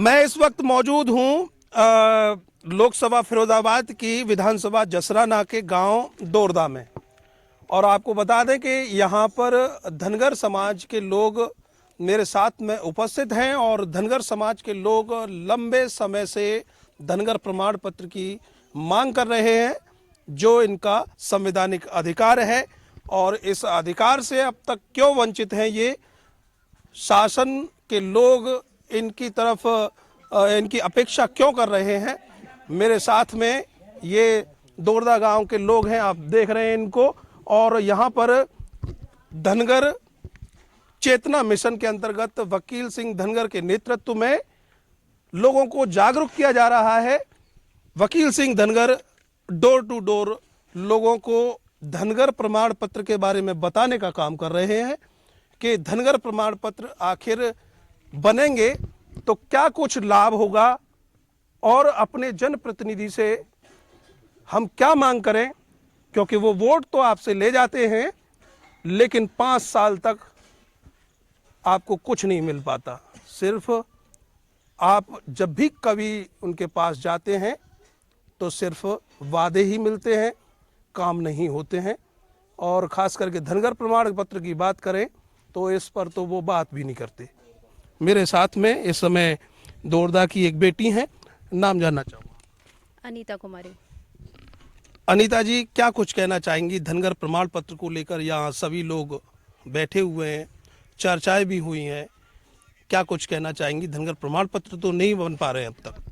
मैं इस वक्त मौजूद हूँ लोकसभा फिरोजाबाद की विधानसभा जसराना के गांव दोरदा में। और आपको बता दें कि यहाँ पर धनगर समाज के लोग मेरे साथ में उपस्थित हैं और धनगर समाज के लोग लंबे समय से धनगर प्रमाण पत्र की मांग कर रहे हैं, जो इनका संवैधानिक अधिकार है। और इस अधिकार से अब तक क्यों वंचित हैं ये शासन के लोग, इनकी तरफ इनकी अपेक्षा क्यों कर रहे हैं। मेरे साथ में ये दोरदा गांव के लोग हैं, आप देख रहे हैं इनको। और यहाँ पर धनगर चेतना मिशन के अंतर्गत वकील सिंह धनगर के नेतृत्व में लोगों को जागरूक किया जा रहा है। Vakil Singh Dhangar door to door लोगों को धनगर प्रमाण पत्र के बारे में बताने का काम कर रहे हैं कि धनगर प्रमाण पत्र आखिर बनेंगे तो क्या कुछ लाभ होगा और अपने जनप्रतिनिधि से हम क्या मांग करें, क्योंकि वो वोट तो आपसे ले जाते हैं लेकिन 5 साल तक आपको कुछ नहीं मिल पाता। सिर्फ आप जब भी कभी उनके पास जाते हैं तो सिर्फ वादे ही मिलते हैं, काम नहीं होते हैं। और ख़ास करके धनगर प्रमाण पत्र की बात करें तो इस पर तो वो बात भी नहीं करते। मेरे साथ में इस समय दोरदा की एक बेटी हैं, नाम जानना चाहूँगा। अनीता कुमारी। अनीता जी, क्या कुछ कहना चाहेंगी धनगर प्रमाण पत्र को लेकर? यहाँ सभी लोग बैठे हुए हैं, चर्चाएं भी हुई हैं, क्या कुछ कहना चाहेंगी? धनगर प्रमाण पत्र तो नहीं बन पा रहे हैं अब तक।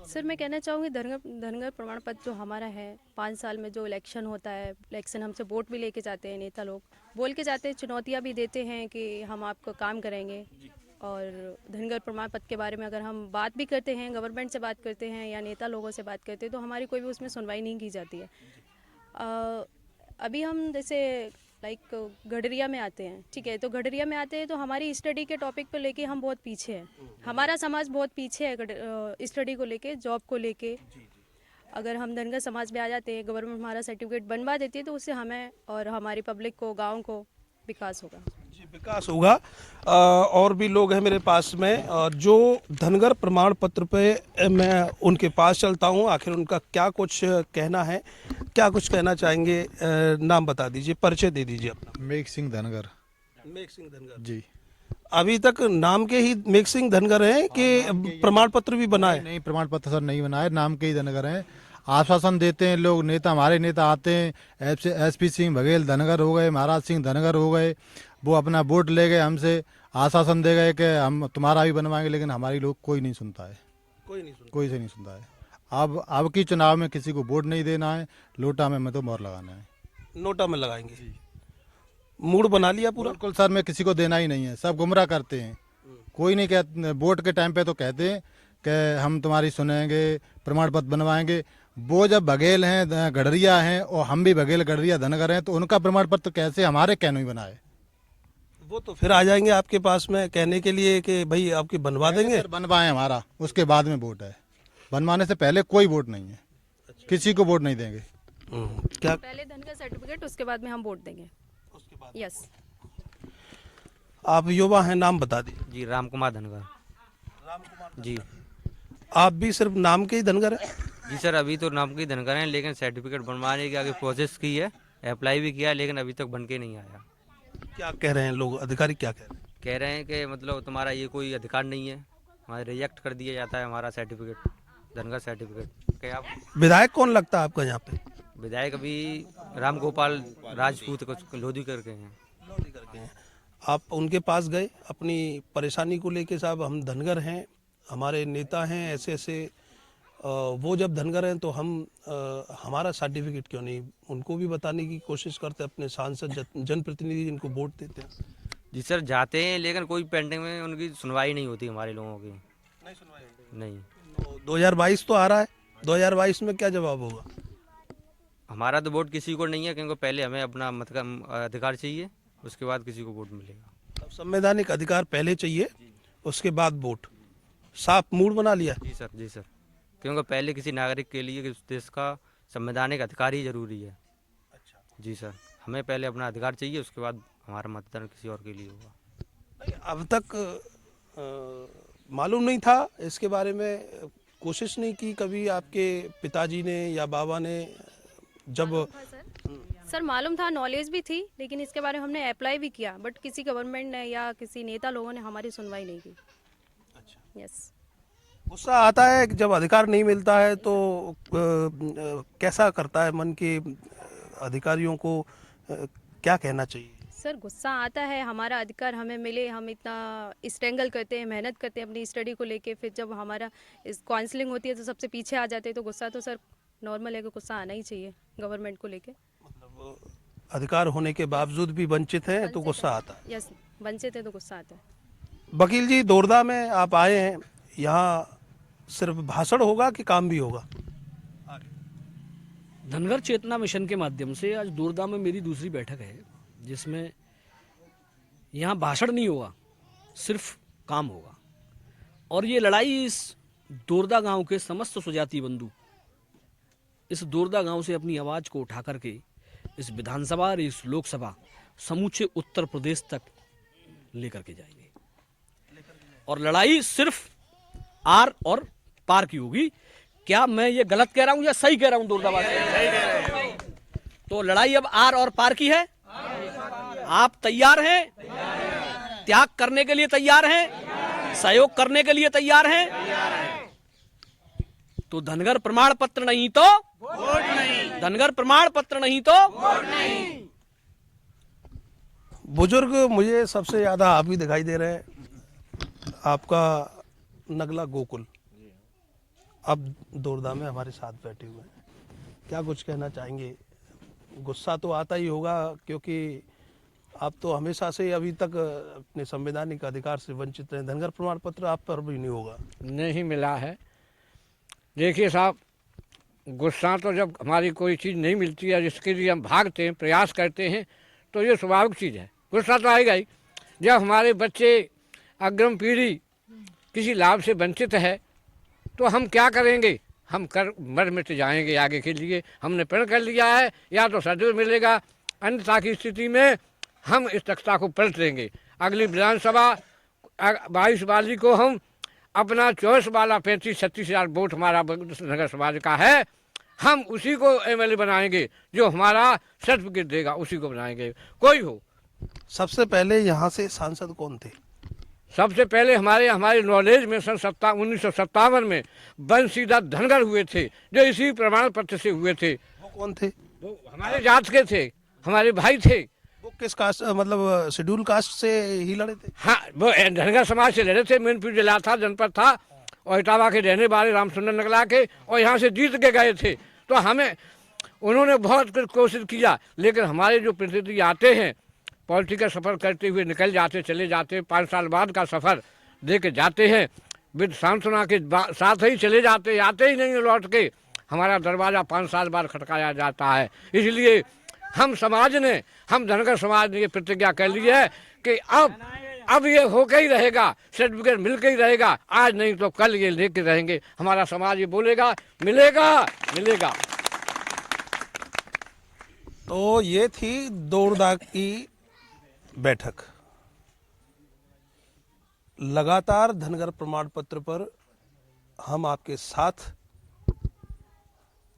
सर, मैं कहना चाहूँगी धनगर प्रमाण पत्र जो हमारा है, 5 साल में जो इलेक्शन होता है, इलेक्शन हमसे वोट भी लेके जाते हैं, नेता लोग बोल के जाते हैं, चुनौतियाँ भी देते हैं कि हम आपको काम करेंगे। और धनगर प्रमाण पत्र के बारे में अगर हम बात भी करते हैं, गवर्नमेंट से बात करते हैं या नेता लोगों से बात करते हैं, तो हमारी कोई भी उसमें सुनवाई नहीं की जाती है। अभी हम जैसे गडरिया में आते हैं, ठीक है, तो गडरिया में आते हैं तो हमारी स्टडी के टॉपिक पर लेके हम बहुत पीछे हैं। हमारा समाज बहुत पीछे है स्टडी को लेके, जॉब को लेके। अगर हम धनगर समाज में आ जाते हैं, गवर्नमेंट हमारा सर्टिफिकेट बनवा देती है, तो उससे हमें और हमारी पब्लिक को, गाँव को विकास होगा। विकास होगा। और भी लोग हैं मेरे पास में जो धनगर प्रमाण पत्र पे मैं उनके पास चलता हूं, आखिर उनका क्या कुछ कहना है, क्या कुछ कहना चाहेंगे। नाम बता दीजिए, परिचय दे दीजिए अपना। मेघ सिंह धनगर। मेघ सिंह धनगर जी। अभी तक नाम के ही मेघ सिंह धनगर हैं कि प्रमाण पत्र भी बना है? नहीं, प्रमाण पत्र सर नहीं बना है, नाम के ही धनगर हैं। आश्वासन देते हैं लोग, नेता, हमारे नेता आते हैं, एसपी सिंह बघेल धनगर हो गए, महाराज सिंह धनगर हो गए, वो अपना वोट ले गए, हमसे आश्वासन दे गए कि हम तुम्हारा भी बनवाएंगे, लेकिन हमारी लोग कोई नहीं सुनता है। कोई से नहीं सुनता है। अब की चुनाव में किसी को वोट नहीं देना है, लोटा में तो मोहर लगाना है। नोटा में लगाएंगे। मूड बना लिया पूरा? बिल्कुल सर, मैं किसी को देना ही नहीं है, सब गुमराह करते हैं। कोई नहीं कहते, वोट के टाइम पे तो कहते हैं कि हम तुम्हारी सुनेंगे, प्रमाण पत्र बनवाएंगे। वो जब बघेल हैं, गडरिया हैं, और हम भी बघेल गडरिया धनगर हैं, तो उनका प्रमाण पत्र कैसे हमारे कहने ही बनाए? वो तो फिर आ जाएंगे आपके पास में कहने के लिए कि भाई आपकी बनवा देंगे। बनवाएं हमारा, उसके बाद में वोट है। बनवाने से पहले कोई वोट नहीं है। किसी को वोट नहीं देंगे। क्या पहले धनगर सर्टिफिकेट, उसके बाद में हम वोट देंगे। यस। आप युवा हैं, नाम बता दीजिए। जी, राम कुमार धनगर। जी। आप भी सिर्फ नाम के ही धनगर हैं? जी सर, अभी तो नाम के ही धनगर हैं, लेकिन सर्टिफिकेट बनवाने के आगे प्रोसेस की है, अप्लाई भी किया, लेकिन अभी तक बन के नहीं आया। क्या कह रहे हैं लोग, अधिकारी क्या कह रहे हैं? कह रहे हैं कि मतलब तुम्हारा ये कोई अधिकार नहीं है, हमारा रिजेक्ट कर दिया जाता है हमारा सर्टिफिकेट, धनगर सर्टिफिकेट। क्या आप विधायक कौन लगता है आपका यहाँ पे? विधायक अभी राम गोपाल राजपूत कुछ लोधी करके हैं। आप उनके पास गए अपनी परेशानी को लेके? साहब, हम धनगर हैं, हमारे नेता हैं ऐसे ऐसे, वो जब धनगर हैं तो हम हमारा सर्टिफिकेट क्यों नहीं? उनको भी बताने की कोशिश करते हैं, अपने सांसद जनप्रतिनिधि जिनको वोट देते हैं। जी सर, जाते हैं, लेकिन कोई पेंडिंग में उनकी सुनवाई नहीं होती हमारे लोगों की। नहीं सुनवाई होती? नहीं। 2022 तो आ रहा है, 2022 में क्या जवाब होगा? हमारा तो वोट किसी को नहीं है, क्योंकि पहले हमें अपना मत का अधिकार चाहिए, उसके बाद किसी को वोट मिलेगा। अब संवैधानिक अधिकार पहले चाहिए, उसके बाद वोट। साफ मूड बना लिया? जी सर, जी सर, क्योंकि पहले किसी नागरिक के लिए इस देश का संवैधानिक अधिकार ही जरूरी है। अच्छा। जी सर, हमें पहले अपना अधिकार चाहिए, उसके बाद हमारा मतदान किसी और के लिए होगा। नहीं, अब तक मालूम नहीं था इसके बारे में? कोशिश नहीं की कभी आपके पिताजी ने या बाबा ने जब? सर मालूम था, नॉलेज भी थी, लेकिन इसके बारे में हमने अप्लाई भी किया, बट किसी गवर्नमेंट ने या किसी नेता लोगों ने हमारी सुनवाई नहीं की। अच्छा, यस। गुस्सा आता है कि जब अधिकार नहीं मिलता है तो कैसा करता है मन के अधिकारियों को? क्या कहना चाहिए? सर गुस्सा आता है, हमारा अधिकार हमें मिले, हम इतना स्ट्रगल करते हैं, मेहनत करते हैं अपनी स्टडी को लेके, फिर जब हमारा इस काउंसलिंग होती है तो सबसे पीछे आ जाते हैं, तो गुस्सा तो सर नॉर्मल है कि गुस्सा आना ही चाहिए गवर्नमेंट को लेके। मतलब अधिकार होने के बावजूद भी वंचित हैं तो गुस्सा आता है। यस, वंचित है तो गुस्सा आता है। वकील जी, दोरदा में आप आए हैं, यहाँ सिर्फ भाषण होगा कि काम भी होगा? धनगर चेतना मिशन के माध्यम से आज दोरदा में मेरी दूसरी बैठक है, जिसमें यहाँ भाषण नहीं होगा, सिर्फ काम होगा। और ये लड़ाई इस दोरदा गांव के समस्त सुजाति बंधु इस दोरदा गांव से अपनी आवाज़ को उठा करके इस विधानसभा और इस लोकसभा समूचे उत्तर प्रदेश तक लेकर के जाएंगे। और लड़ाई सिर्फ आर और पार की होगी। क्या मैं ये गलत कह रहा हूं या सही कह रहा हूं? दोरदाबाद तो लड़ाई अब आर और पार की है। आप तैयार हैं? त्याग करने के लिए तैयार हैं? सहयोग करने के लिए तैयार हैं? तो धनगर प्रमाण पत्र नहीं तो वोट नहीं। धनगर प्रमाण पत्र नहीं तो वोट नहीं। बुजुर्ग मुझे सबसे ज्यादा आप ही दिखाई दे रहे हैं, आपका नगला गोकुल अब दोरदा में हमारे साथ बैठे हुए हैं। क्या कुछ कहना चाहेंगे? गुस्सा तो आता ही होगा, क्योंकि आप तो हमेशा से अभी तक अपने संवैधानिक अधिकार से वंचित रहे। धनगर प्रमाण पत्र आप पर भी नहीं होगा? नहीं मिला है। देखिए साहब, गुस्सा तो जब हमारी कोई चीज़ नहीं मिलती है जिसके लिए हम भागते हैं, प्रयास करते हैं, तो ये स्वाभाविक चीज़ है, गुस्सा तो आएगा ही। जब हमारे बच्चे, अग्रिम पीढ़ी किसी लाभ से वंचित है तो हम क्या करेंगे? हम कर मर मिट जाएंगे आगे के लिए। हमने प्रण कर लिया है, या तो सदैव मिलेगा, अन्यथा की स्थिति में हम इस तख्ता को पलट लेंगे। अगली विधानसभा 22 वाली को हम अपना 24 वाला 35-36 हज़ार वोट हमारा नगर समाज का है, हम उसी को एमएलए बनाएंगे। जो हमारा सर्टिफिकेट देगा उसी को बनाएंगे, कोई हो। सबसे पहले यहाँ से सांसद कौन थे? सबसे पहले हमारे नॉलेज में सन 1957 में बंशीधर धनगर हुए थे, जो इसी प्रमाण पत्र से हुए थे। वो कौन थे? वो हमारे जात के थे, हमारे भाई थे। वो किस कास्ट, मतलब शेड्यूल कास्ट से ही लड़े थे? हाँ, वो धनगर समाज से लड़े थे। मीनपुर जिला था, जनपद था, और इटावा के रहने वाले रामचंद्र नगला के, और यहाँ से जीत के गए थे। तो हमें उन्होंने बहुत कुछ कोशिश किया, लेकिन हमारे जो प्रतिनिधि आते हैं, पॉलिटिकल सफ़र करते हुए निकल जाते, चले जाते, 5 साल बाद का सफ़र दे के जाते हैं, विद सांत्वना के साथ ही चले जाते, आते ही नहीं लौट के। हमारा दरवाज़ा 5 साल बाद खटकाया जाता है। इसलिए हम धनगर समाज ने ये प्रतिज्ञा कर ली है कि अब ये होके ही रहेगा, सर्टिफिकेट मिल के ही रहेगा। आज नहीं तो कल ये लेके रहेंगे। हमारा समाज ये बोलेगा, मिलेगा मिलेगा। तो ये थी दोरदा की बैठक। लगातार धनगर प्रमाण पत्र पर हम आपके साथ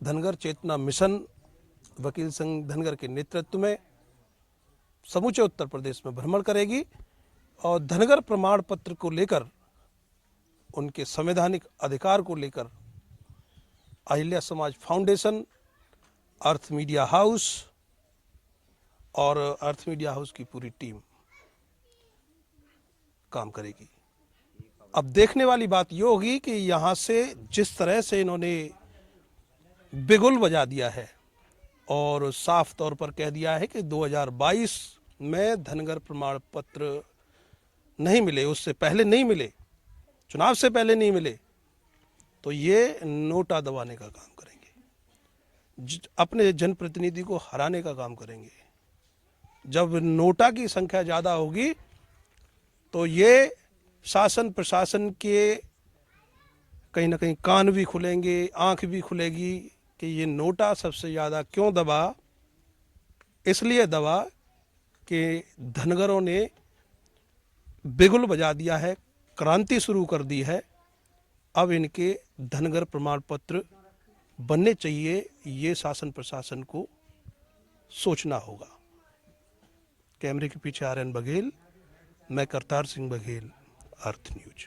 धनगर चेतना मिशन वकील संघ धनगर के नेतृत्व में समूचे उत्तर प्रदेश में भ्रमण करेगी और धनगर प्रमाण पत्र को लेकर, उनके संवैधानिक अधिकार को लेकर अहिल्या समाज फाउंडेशन, अर्थ मीडिया हाउस और अर्थ मीडिया हाउस की पूरी टीम काम करेगी। अब देखने वाली बात ये होगी कि यहाँ से जिस तरह से इन्होंने बिगुल बजा दिया है और साफ तौर पर कह दिया है कि 2022 में धनगर प्रमाण पत्र नहीं मिले, उससे पहले नहीं मिले, चुनाव से पहले नहीं मिले, तो ये नोटा दबाने का काम करेंगे, अपने जनप्रतिनिधि को हराने का काम करेंगे। जब नोटा की संख्या ज़्यादा होगी तो ये शासन प्रशासन के कहीं ना कहीं कान भी खुलेंगे, आंख भी खुलेगी कि ये नोटा सबसे ज़्यादा क्यों दबा। इसलिए दबा कि धनगरों ने बिगुल बजा दिया है क्रांति शुरू कर दी है। अब इनके धनगर प्रमाण पत्र बनने चाहिए, ये शासन प्रशासन को सोचना होगा। कैमरे के पीछे आर्यन बघेल, मैं करतार सिंह बघेल, अर्थ न्यूज।